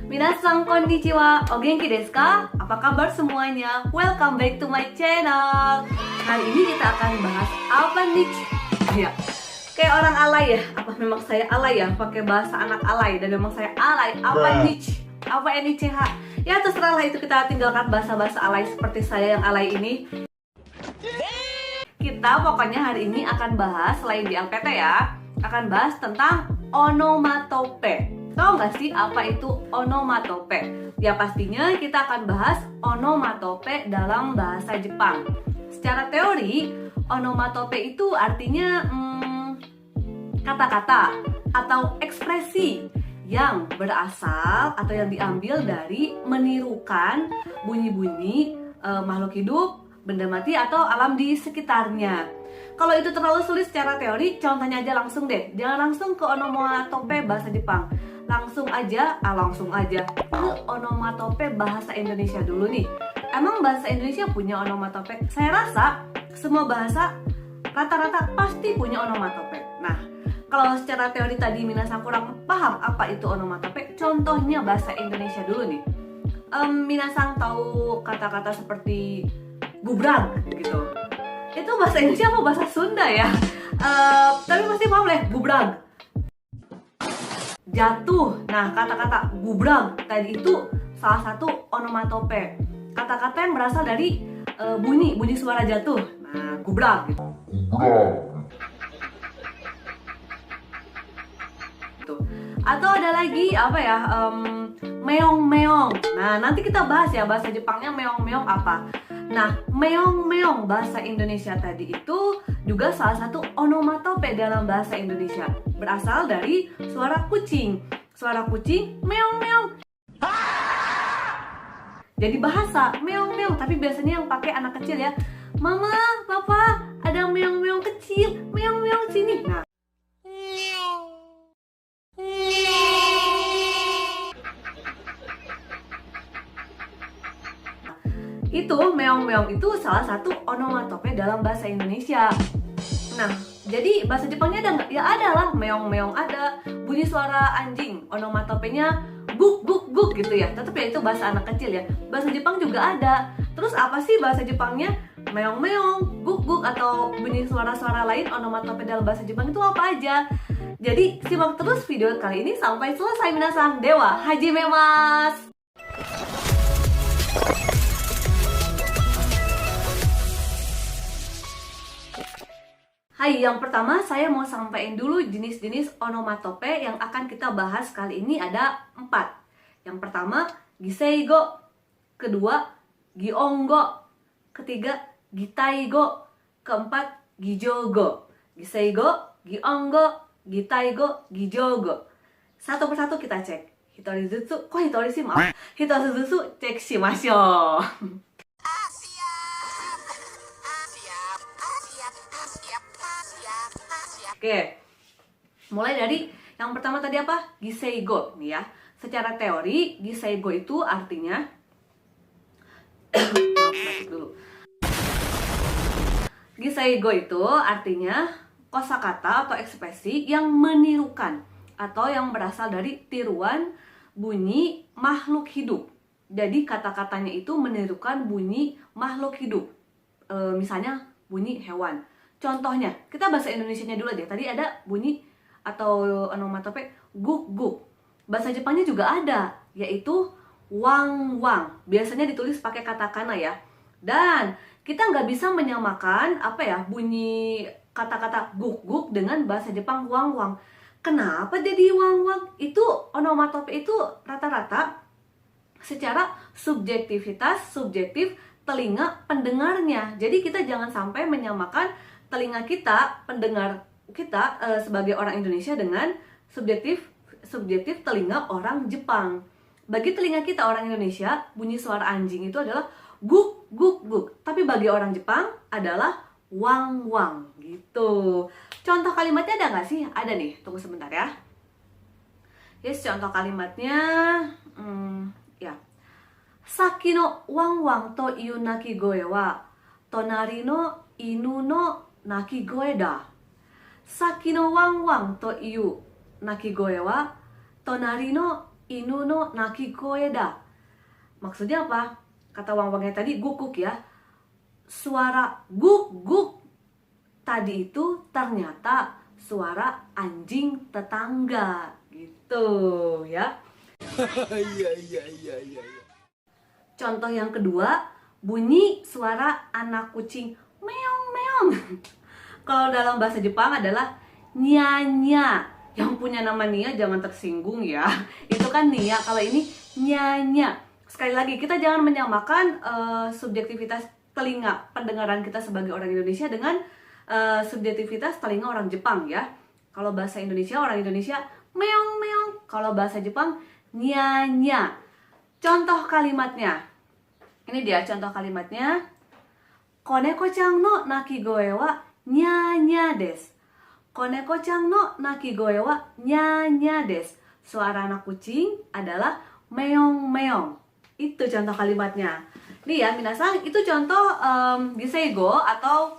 Minasan konnichiwa, o genki desu ka? Apa kabar semuanya? Welcome back to my channel. Hari ini kita akan bahas apa nih? Ya, kayak orang alay ya? Apa memang saya alay ya? Pakai bahasa anak alay dan memang saya alay. Apa nih? Apa NICH? Ya terserahlah itu, kita tinggalkan bahasa-bahasa alay seperti saya yang alay ini. Kita pokoknya hari ini akan bahas, selain di LPT ya, akan bahas tentang onomatope. Tahu nggak sih apa itu onomatope? Ya pastinya kita akan bahas onomatope dalam bahasa Jepang. Secara teori, onomatope itu artinya kata-kata atau ekspresi yang berasal atau yang diambil dari menirukan bunyi-bunyi makhluk hidup, benda mati atau alam di sekitarnya. Kalau itu terlalu sulit secara teori, contohnya aja langsung deh. Jangan langsung ke onomatope bahasa Jepang. Langsung aja ke onomatope bahasa Indonesia dulu nih. Emang bahasa Indonesia punya onomatope? Saya rasa semua bahasa rata-rata pasti punya onomatope. Nah, kalau secara teori tadi minasan kurang paham apa itu onomatope, contohnya bahasa Indonesia dulu nih. Minasan tahu kata-kata seperti gubrang gitu. Itu bahasa Indonesia apa bahasa Sunda ya? Tapi pasti paham lah, gubrang. Jatuh. Nah, kata-kata gubrang tadi itu salah satu onomatope. Kata-kata yang berasal dari bunyi suara jatuh. Nah, gubrang gitu. Atau ada lagi apa ya? Meong-meong. Nah, nanti kita bahas ya bahasa Jepangnya meong-meong apa. Nah, meong-meong bahasa Indonesia tadi itu juga salah satu onomatope dalam bahasa Indonesia. Berasal dari suara kucing. Suara kucing meong-meong. Jadi bahasa meong-meong, tapi biasanya yang pakai anak kecil ya. Mama, papa, ada meong-meong kecil. Meong-meong sini. Nah, itu meong-meong itu salah satu onomatope dalam bahasa Indonesia. Nah, jadi bahasa Jepangnya ada nggak? Ya ada lah, meong-meong ada. Bunyi suara anjing, onomatopenya guk guk guk gitu ya. Tetap ya itu bahasa anak kecil ya. Bahasa Jepang juga ada. Terus apa sih bahasa Jepangnya? Meong-meong, guk guk atau bunyi suara-suara lain onomatope dalam bahasa Jepang itu apa aja? Jadi simak terus video kali ini sampai selesai. Minasan dewa hajime mas. Hai, yang pertama saya mau sampaikan dulu jenis-jenis onomatope yang akan kita bahas kali ini ada 4. Yang pertama, giseigo. Kedua, giongo. Ketiga, gitaigo. Keempat, gijogo. Giseigo, giongo, gitaigo, gijogo. Satu persatu kita cek. Hitori zutsu, kok hitori sih maaf. Hitori zutsu cek shimashou. Oke, mulai dari yang pertama tadi apa? Giseigo nih ya. Secara teori, giseigo itu artinya Giseigo itu artinya kosakata atau ekspresi yang menirukan atau yang berasal dari tiruan bunyi makhluk hidup. Jadi kata-katanya itu menirukan bunyi makhluk hidup. Misalnya bunyi hewan. Contohnya, kita bahasa Indonesianya dulu deh. Tadi ada bunyi atau onomatope guk guk. Bahasa Jepangnya juga ada, yaitu wang wang. Biasanya ditulis pakai katakana ya. Dan kita nggak bisa menyamakan apa ya bunyi kata-kata guk guk dengan bahasa Jepang wang wang. Kenapa jadi wang wang? Itu onomatope itu rata-rata secara subjektif telinga pendengarnya. Jadi kita jangan sampai menyamakan telinga kita, pendengar kita sebagai orang Indonesia dengan subjektif telinga orang Jepang. Bagi telinga kita orang Indonesia, bunyi suara anjing itu adalah guk guk guk. Tapi bagi orang Jepang adalah wang wang gitu. Contoh kalimatnya ada nggak sih? Ada nih, tunggu sebentar ya. Yes, contoh kalimatnya ya. Saki no wang wang to iu naki goe wa tonari no inu no naki goe da. Saki no wang wang to iu naki goe wa tonari no inu no nakikoe da. Maksudnya apa? Kata Wang-Wangnya tadi guk-guk ya. Suara guk-guk tadi itu ternyata suara anjing tetangga gitu ya. Iya. Contoh yang kedua, bunyi suara anak kucing meong meong. Kalau dalam bahasa Jepang adalah nya. Yang punya nama Nia jangan tersinggung ya. Itu kan Nia, kalau ini nya. Sekali lagi, kita jangan menyamakan subjektivitas telinga pendengaran kita sebagai orang Indonesia dengan subjektivitas telinga orang Jepang ya. Kalau bahasa Indonesia, orang Indonesia meong meong. Kalau bahasa Jepang nya. Contoh kalimatnya. Ini dia contoh kalimatnya. Koneko-chan no nakigoe wa nya desu. Koneko-chan no nakigoe wa nya desu. Suara anak kucing adalah meong-meong. Itu contoh kalimatnya. Nih ya, minasang, itu contoh giseigo atau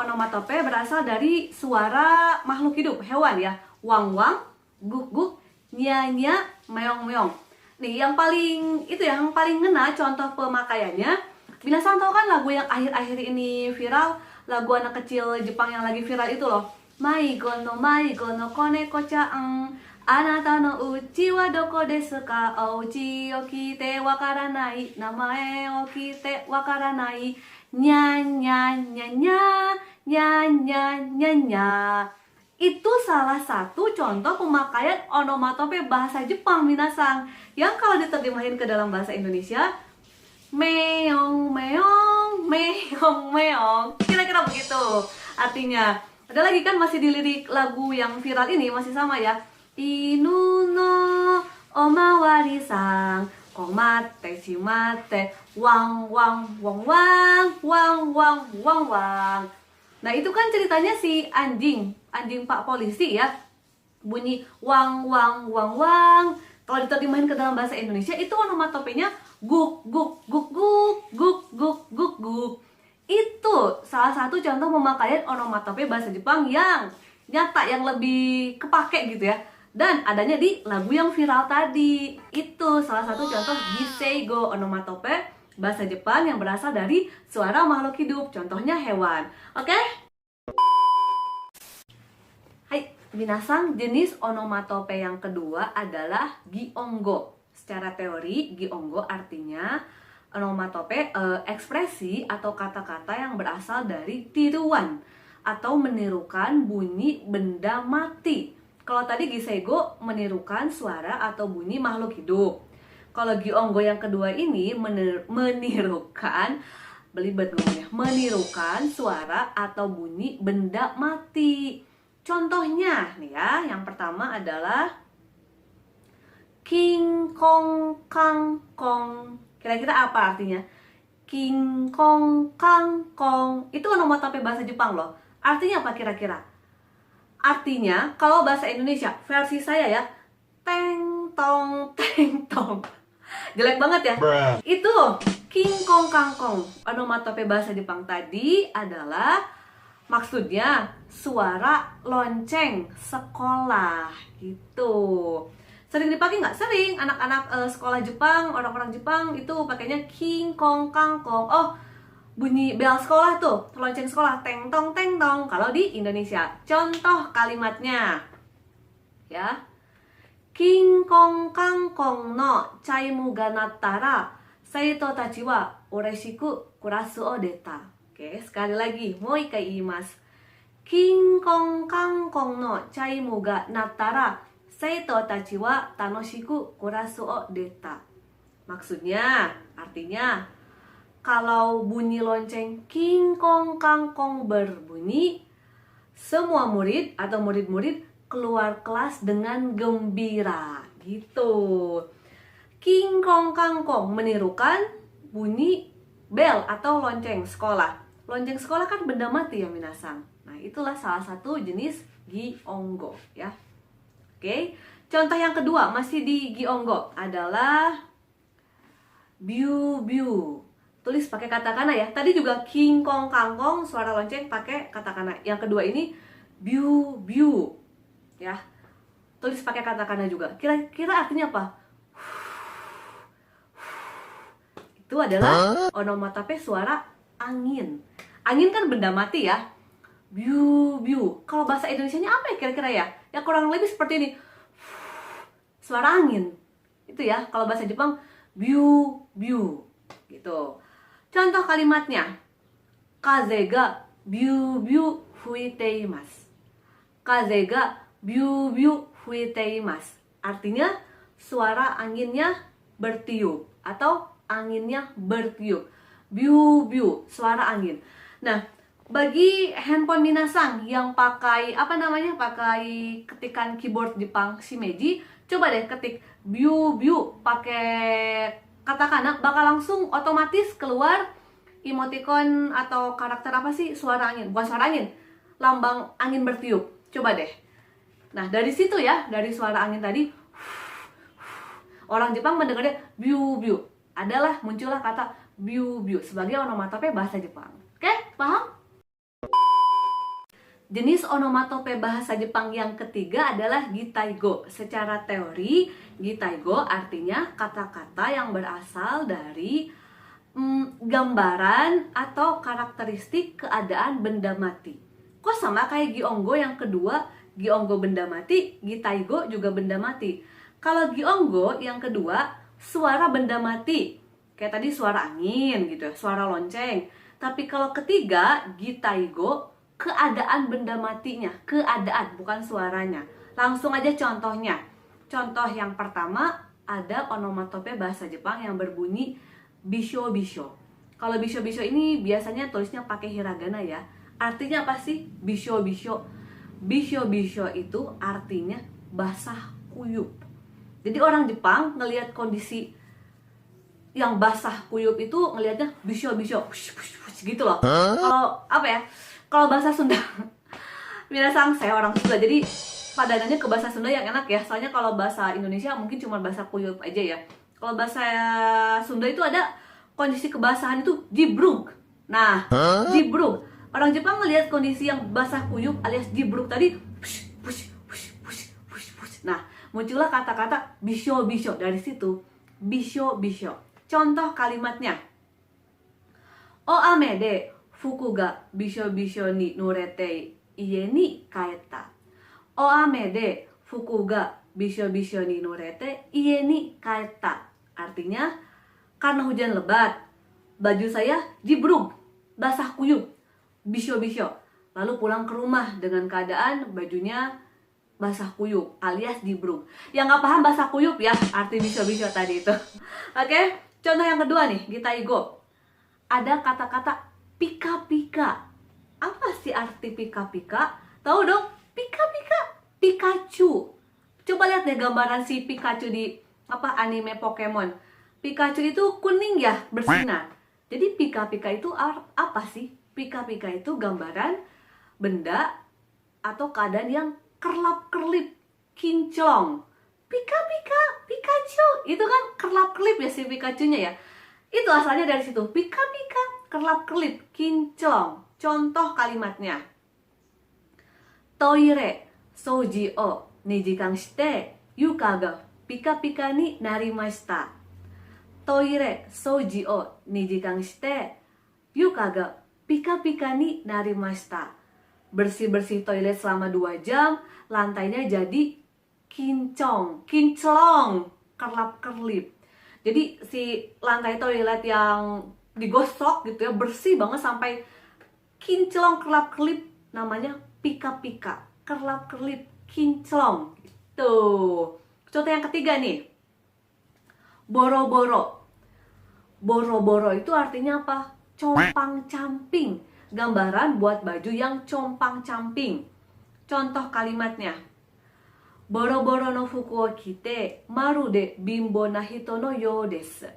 onomatope berasal dari suara makhluk hidup, hewan ya. Wang-wang, guk-guk, nya-nya, meong-meong. Nih, yang paling ngena contoh pemakaiannya. Minasang tahu kan lagu yang akhir-akhir ini viral, lagu anak kecil Jepang yang lagi viral itu loh. Maigo no koneko-chan, anata no uchi wa doko desu ka? Ouchi o kite wakaranai, namae o kite wakaranai, nya. Itu salah satu contoh pemakaian onomatope bahasa Jepang, minasang. Yang kalau diterjemahin ke dalam bahasa Indonesia, meong meong, meong meong. Kira-kira begitu artinya. Ada lagi kan, masih di lirik lagu yang viral ini masih sama ya. Inu no omawari sang, komatte shimatte, wang wang wang wang, wang wang wang wang. Nah, itu kan ceritanya si anjing Pak polisi ya. Bunyi wang wang wang wang. Kalau diterjemahin ke dalam bahasa Indonesia, itu onomatopenya guk guk guk guk guk guk guk guk. Itu salah satu contoh pemakaian onomatope bahasa Jepang yang nyata, yang lebih kepake gitu ya. Dan adanya di lagu yang viral tadi. Itu salah satu contoh giseigo onomatope bahasa Jepang yang berasal dari suara makhluk hidup. Contohnya hewan. Oke? Hai, minasang, jenis onomatope yang kedua adalah giongo. Secara teori, giongo artinya onomatope, ekspresi atau kata-kata yang berasal dari tiruan atau menirukan bunyi benda mati. Kalau tadi giseigo menirukan suara atau bunyi makhluk hidup. Kalau giongo yang kedua ini menirukan, belibet ngomongnya, menirukan suara atau bunyi benda mati. Contohnya nih ya, yang pertama adalah king kong kang kong. Kira-kira apa artinya? King kong kang kong. Itu onomatope bahasa Jepang loh. Artinya apa kira-kira? Artinya, kalau bahasa Indonesia, versi saya ya, teng tong teng tong. Jelek banget ya? Itu king kong kang kong. Onomatope bahasa Jepang tadi adalah maksudnya suara lonceng sekolah gitu. Sering dipakai nggak? Sering. Anak-anak sekolah Jepang, orang-orang Jepang itu pakainya king kong kang kong. Oh, bunyi bel sekolah tuh, lonceng sekolah, teng tong teng tong. Kalau di Indonesia, contoh kalimatnya ya. King kong kang kong no chaimu ga nattara, seito tachi wa ureshiku kurasu o deta. Oke, sekali lagi, mau ikai iimasu. King kong kang kong no chaimu ga nattara, seito tachi wa tanoshiku kurasu o deta. Maksudnya, artinya, kalau bunyi lonceng king kong kang kong berbunyi, semua murid atau murid-murid keluar kelas dengan gembira gitu. King kong kang kong menirukan bunyi bel atau lonceng sekolah. Lonceng sekolah kan benda mati ya minasang. Nah, itulah salah satu jenis giongo ya. Oke, contoh yang kedua masih di giongo adalah biu biu. Tulis pakai katakana ya. Tadi juga king kong kang kong suara lonceng pakai katakana. Yang kedua ini biu biu ya. tulis pakai katakana juga. Kira-kira artinya apa? Itu adalah onomatope suara angin. Angin kan benda mati ya. Biu biu. Kalau bahasa Indonesianya apa ya kira-kira ya? Ya kurang lebih seperti ini. Suara angin. Itu ya. Kalau bahasa Jepang biu biu. Gitu. Contoh kalimatnya. Kaze ga biu biu fuite imasu. Kaze ga biu biu fuite imasu. Artinya suara anginnya bertiup atau anginnya bertiup. Biu biu, suara angin. Nah, bagi handphone minasang yang pakai pakai ketikan keyboard Jepang shimeji, coba deh ketik biu biu pakai katakana, bakal langsung otomatis keluar emoticon atau karakter apa sih? Suara angin, bukan suara angin, lambang angin bertiup. Coba deh. Nah, dari situ ya, dari suara angin tadi, orang Jepang mendengarnya biu biu. Adalah muncullah kata biu biu sebagai onomatope bahasa Jepang. Oke, paham? Jenis onomatope bahasa Jepang yang ketiga adalah gitaigo. Secara teori, gitaigo artinya kata-kata yang berasal dari gambaran atau karakteristik keadaan benda mati. Kok sama kayak Giongo yang kedua? Giongo benda mati, gitaigo juga benda mati. Kalau Giongo yang kedua, suara benda mati. Kayak tadi suara angin gitu ya, suara lonceng. Tapi kalau ketiga, gitaigo, keadaan benda matinya. Keadaan, bukan suaranya. Langsung aja contohnya. Contoh yang pertama, ada onomatope bahasa Jepang yang berbunyi bisho bisho. Kalau bisho bisho ini biasanya tulisnya pakai hiragana ya. Artinya apa sih bisho bisho? Bisho bisho itu artinya basah kuyup. Jadi orang Jepang ngelihat kondisi yang basah kuyup itu ngelihatnya bisho bisho gitu loh. Kalau apa ya? Kalau bahasa Sunda, minasang saya orang Sunda, jadi padanannya ke bahasa Sunda yang enak ya. Soalnya kalau bahasa Indonesia mungkin cuma basah kuyup aja ya. Kalau bahasa Sunda itu ada kondisi kebasahan itu jibruk. Nah, jibruk. Orang Jepang melihat kondisi yang basah kuyup alias jibruk tadi. Nah, muncullah kata-kata bisho bisho dari situ. Bisho bisho. Contoh kalimatnya. O ame de fuku ga bisho bisho ni norete ie ni kaeta. O ame de fuku ga bisho bisho ni norete ie ni kaeta. Artinya, karena hujan lebat, baju saya jibruk, basah kuyup, bisho-bisho. Lalu pulang ke rumah dengan keadaan bajunya basah kuyup alias jibruk. Yang nggak paham basah kuyup ya, arti bisho-bisho tadi itu. Oke, contoh yang kedua nih, gitaigo. Ada kata-kata pika-pika. Apa sih arti pika-pika? Tahu dong, pika-pika, Pikachu. Coba lihat deh gambaran si Pikachu di anime Pokemon. Pikachu itu kuning ya, bersinar. Jadi pika-pika itu apa sih? Pika-pika itu gambaran benda atau keadaan yang kerlap-kerlip, kinclong. Pika-pika, Pikachu. Itu kan kerlap-kerlip ya si Pikachu-nya ya. Itu asalnya dari situ. Pika-pika, kerlap-kerlip, kinclong. Contoh kalimatnya. Toire, souji o 2時間して床がピカピカになりました。トイレ掃除を2時間して床がピカピカになりました。Bersih-bersih toilet selama 2 jam, lantainya jadi kinclong, kerlap-kerlip. Jadi si lantai toilet yang digosok gitu ya, bersih banget sampai kinclong, kerlap-kerlip, namanya pika-pika, kerlap-kerlip, kinclong. Tuh. Contoh yang ketiga nih. Boro-boro. Boro-boro itu artinya apa? Compang-camping. Gambaran buat baju yang compang-camping. Contoh kalimatnya. Boro-boro no fuku o kite maru de bimbo na hito no you desu.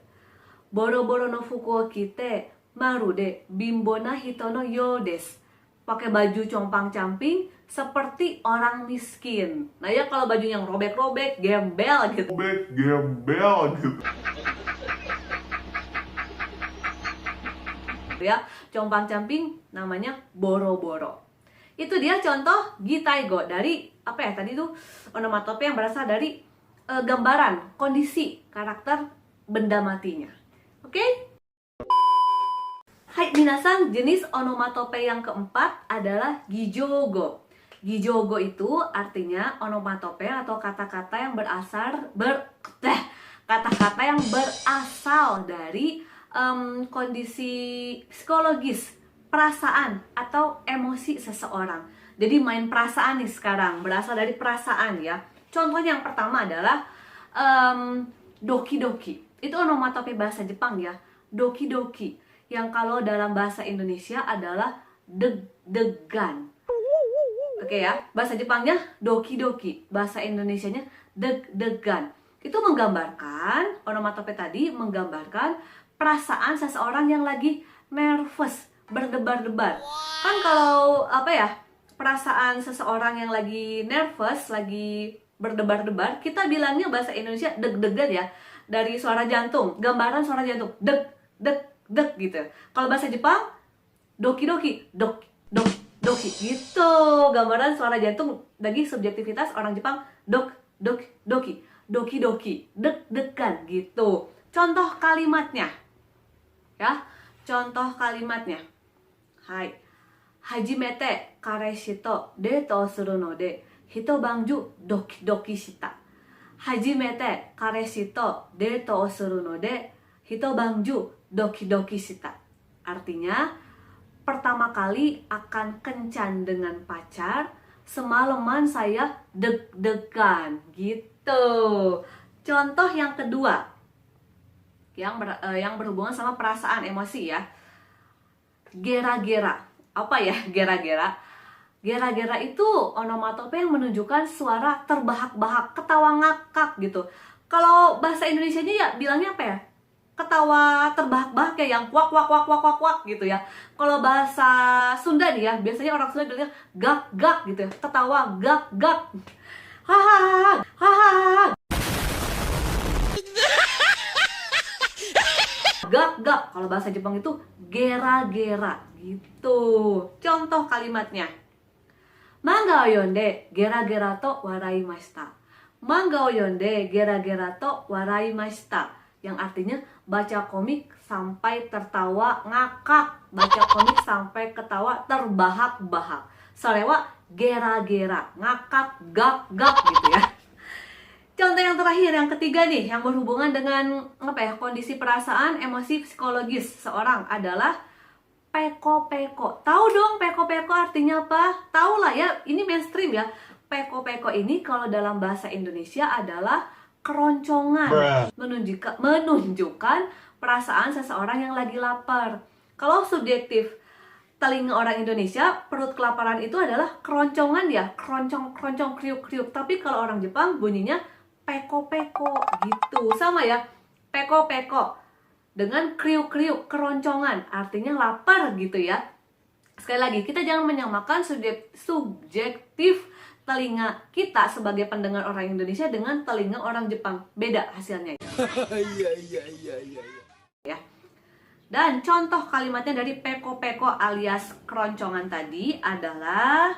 Boro-boro no fuku o kite maru de bimbo na hito no you desu. Pakai baju compang-camping seperti orang miskin. Nah ya kalau baju yang robek-robek, gembel gitu. Ya, compang-camping namanya boro-boro. Itu dia contoh gitaigo dari apa ya tadi tuh, onomatope yang berasal dari gambaran, kondisi, karakter benda matinya. Oke? Hai minasan, jenis onomatope yang keempat adalah gijogo. Gijogo itu artinya onomatope atau kata-kata yang kata-kata yang berasal dari kondisi psikologis, perasaan atau emosi seseorang. Jadi main perasaan nih sekarang, berasal dari perasaan ya. Contohnya yang pertama adalah doki-doki. Itu onomatope bahasa Jepang ya. Doki-doki. Yang kalau dalam bahasa Indonesia adalah deg-degan. Oke ya, bahasa Jepangnya doki-doki, bahasa Indonesianya deg-degan. Itu menggambarkan, onomatope tadi menggambarkan perasaan seseorang yang lagi nervous, berdebar-debar. Kan kalau apa ya, perasaan seseorang yang lagi nervous, lagi berdebar-debar, kita bilangnya bahasa Indonesia deg-degan ya, dari suara jantung, gambaran suara jantung, deg, deg, deg gitu. Kalau bahasa Jepang, doki-doki, dok, dok, doki gitu, gambaran suara jantung bagi subjektivitas orang Jepang, dok, dok, doki, doki-doki, deg-degan gitu. Contoh kalimatnya ya, contoh kalimatnya. Hai, hajimete kareshi to deito suru no de hitobanju doki-doki shita. Hajimete kareshi to deito suru no de hitobanju doki-doki shita. Artinya, pertama kali akan kencan dengan pacar, semalaman saya deg-degan gitu. Contoh yang kedua, yang berhubungan sama perasaan, emosi ya. Gera-gera. Apa ya gera-gera? Gera-gera itu onomatope yang menunjukkan suara terbahak-bahak, ketawa ngakak gitu. Kalau bahasa Indonesianya ya bilangnya apa ya? Ketawa terbahak-bahak ya, yang kuak kuak kuak kuak kuak kuak gitu ya. Kalau bahasa Sunda nih ya, biasanya orang Sunda bilangnya gak gak gitu ya, ketawa gak gak. Hahaha, hahaha. Gak gak. Kalau bahasa Jepang itu gera-gera gitu. Contoh kalimatnya. Manga o yonde gera-gera to waraimashita. Manga o yonde gera-gera to waraimashita. Yang artinya baca komik sampai tertawa ngakak, baca komik sampai ketawa terbahak-bahak. Sorewa gera-gera, ngakak, gak-gak gitu ya. Contoh yang terakhir, yang ketiga nih, yang berhubungan dengan apa ya, kondisi perasaan, emosi psikologis seorang adalah peko-peko. Tahu dong peko-peko artinya apa? Tahu lah ya, ini mainstream ya. Peko-peko ini kalau dalam bahasa Indonesia adalah keroncongan, menunjukkan perasaan seseorang yang lagi lapar. Kalau subjektif telinga orang Indonesia, perut kelaparan itu adalah keroncongan ya, keroncong kriuk-kriuk. Tapi kalau orang Jepang bunyinya peko-peko gitu. Sama ya, peko-peko dengan kriuk-kriuk, keroncongan, artinya lapar gitu ya. Sekali lagi, kita jangan menyamakan subjektif telinga kita sebagai pendengar orang Indonesia dengan telinga orang Jepang. Beda hasilnya. Iya. Ya. Dan contoh kalimatnya dari peko-peko alias keroncongan tadi adalah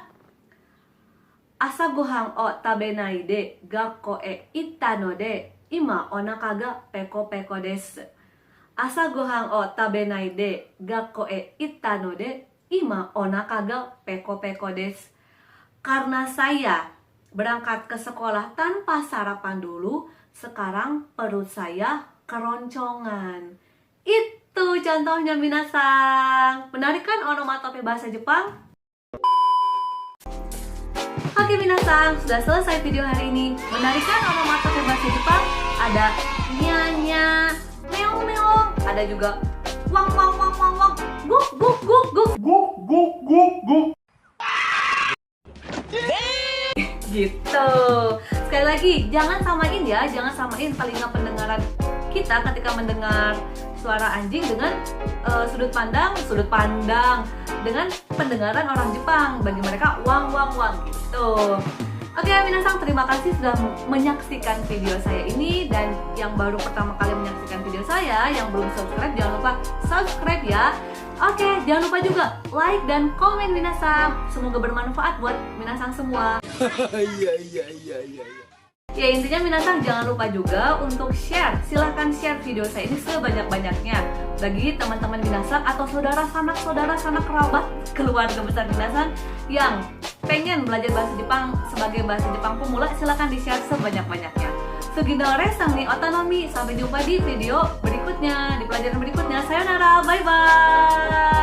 asa gohan o tabenai de gakko e itta no de ima onaka ga peko-peko desu. Asa gohan o tabenai de gakko e itta no de ima onaka ga peko-peko desu. Karena saya berangkat ke sekolah tanpa sarapan dulu, sekarang perut saya keroncongan. Itu contohnya minasang. Menarik kan onomatope bahasa Jepang? Oke minasang, sudah selesai video hari ini. Menarik kan onomatope bahasa Jepang? Ada nya-nya, meong-meong, ada juga wang-wang-wang-wang-wang, guk-guk-guk-guk, guk-guk-guk-guk. Gitu. Sekali lagi, jangan samain ya, jangan samain telinga pendengaran kita ketika mendengar suara anjing dengan sudut pandang dengan pendengaran orang Jepang. Bagi mereka wang wang wang gitu. Oke, minasang, terima kasih sudah menyaksikan video saya ini. Dan yang baru pertama kali menyaksikan video saya, yang belum subscribe, jangan lupa subscribe ya. Oke, jangan lupa juga like dan komen minasang. Semoga bermanfaat buat minasang semua. Iya. Ya intinya minasang jangan lupa juga untuk share. Silahkan share video saya ini sebanyak-banyaknya bagi teman-teman minasang atau saudara sanak kerabat keluarga besar minasang yang pengen belajar bahasa Jepang sebagai bahasa Jepang pemula. Silahkan di-share sebanyak-banyaknya. Sugino Resang nih otonomi. Sampai jumpa di video berikutnya, di pelajaran berikutnya. Sayonara, bye-bye.